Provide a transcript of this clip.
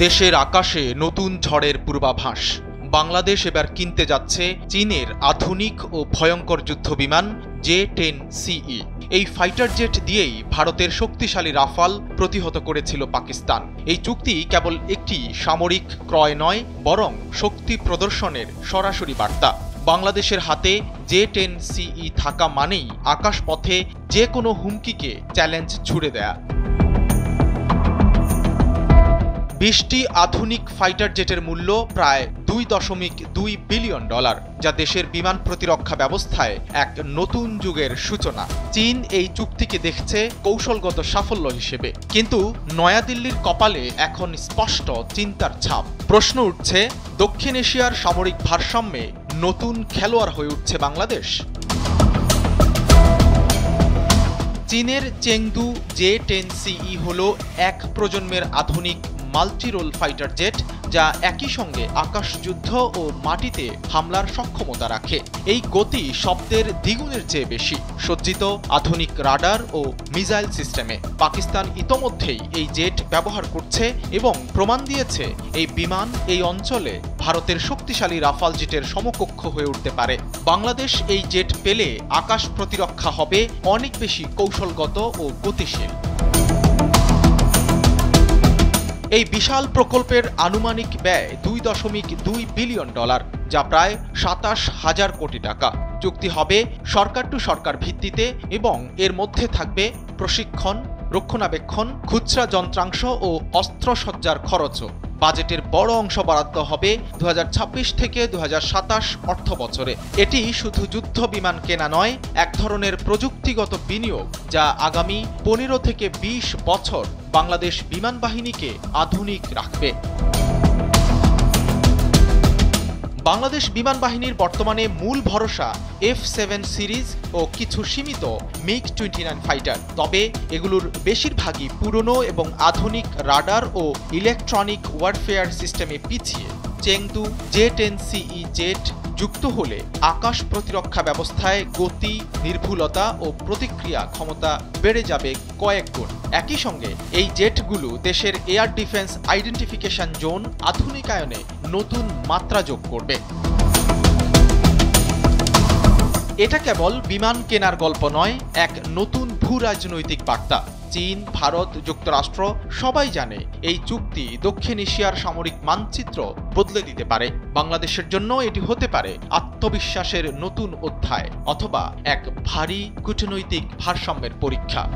দেশের আকাশে নতুন ঝড়ের পূর্বাভাস। বাংলাদেশ এবার কিনতে যাচ্ছে চীনের আধুনিক ও ভয়ঙ্কর যুদ্ধবিমান J-10CE। এই ফাইটার জেট দিয়েই ভারতের শক্তিশালী রাফাল প্রতিহত করেছিল পাকিস্তান। এই চুক্তি কেবল একটি সামরিক ক্রয় নয়, বরং শক্তি প্রদর্শনের সরাসরি বার্তা। বাংলাদেশের হাতে J-10CE থাকা মানেই আকাশপথে যে কোনো হুমকিকে চ্যালেঞ্জ ছুড়ে দেয়া। 20টি আধুনিক ফাইটার জেটের মূল্য প্রায় $2.2 বিলিয়ন, যা দেশের বিমান প্রতিরক্ষা ব্যবস্থায় এক নতুন যুগের সূচনা। চীন এই চুক্তিকে দেখছে কৌশলগত সাফল্য হিসেবে, কিন্তু নয়াদিল্লির কপালে এখন স্পষ্ট চিন্তার ছাপ। প্রশ্ন উঠছে, দক্ষিণ এশিয়ার সামরিক ভারসাম্যে নতুন খেলোয়াড় হয়ে উঠছে বাংলাদেশ। চীনের চেংদু J-10CE হল এক প্রজন্মের আধুনিক মাল্টিরোল ফাইটার জেট, যা একই সঙ্গে আকাশযুদ্ধ ও মাটিতে হামলার সক্ষমতা রাখে। এই গতি শব্দের দ্বিগুণের চেয়ে বেশি, সজ্জিত আধুনিক রাডার ও মিসাইল সিস্টেমে। পাকিস্তান ইতোমধ্যেই এই জেট ব্যবহার করছে এবং প্রমাণ দিয়েছে এই বিমান এই অঞ্চলে ভারতের শক্তিশালী রাফাল জেটের সমকক্ষ হয়ে উঠতে পারে। বাংলাদেশ এই জেট পেলে আকাশ প্রতিরক্ষা হবে অনেক বেশি কৌশলগত ও গতিশীল। এই বিশাল প্রকল্পের আনুমানিক ব্যয় $2.2 বিলিয়ন, যা প্রায় 27,000 কোটি টাকা। চুক্তি হবে সরকার টু সরকার ভিত্তিতে এবং এর মধ্যে থাকবে প্রশিক্ষণ, রক্ষণাবেক্ষণ, খুচরা যন্ত্রাংশ ও অস্ত্রসজ্জার খরচও। বাজেটের বড় অংশ বরাদ্দ হবে 2026 থেকে 2027 অর্থ বছরে। এটি শুধু যুদ্ধ বিমান কেনা নয়, এক ধরনের প্রযুক্তিগত বিনিয়োগ, যা আগামী 15 থেকে 20 বছর বাংলাদেশ বিমান বাহিনীকে আধুনিক রাখবে। বাংলাদেশ বিমান বাহিনীর বর্তমানে মূল ভরসা F-7 সিরিজ ও কিছু সীমিত MiG-29 ফাইটার। তবে এগুলোর বেশিরভাগই পুরনো এবং আধুনিক রাডার ও ইলেকট্রনিক ওয়ারফেয়ার সিস্টেমে পিছিয়ে। চেংদু J-10CE জেট যুক্ত হলে আকাশ প্রতিরক্ষা ব্যবস্থায় গতি, নির্ভুলতা ও প্রতিক্রিয়া ক্ষমতা বেড়ে যাবে কয়েক গুণ। একই সঙ্গে এই জেটগুলো দেশের এয়ার ডিফেন্স আইডেন্টিফিকেশন জোন আধুনিকায়নে নতুন মাত্রা যোগ করবে। এটা কেবল বিমান কেনার গল্প নয়, এক নতুন ভূ-রাজনৈতিক বার্তা। চীন, ভারত, যুক্তরাষ্ট্র সবাই জানে এই চুক্তি দক্ষিণ এশিয়ার সামরিক মানচিত্র বদলে দিতে পারে। বাংলাদেশের জন্য এটি হতে পারে আত্মবিশ্বাসের নতুন অধ্যায়, অথবা এক ভারী কূটনৈতিক ভারসাম্যের পরীক্ষা।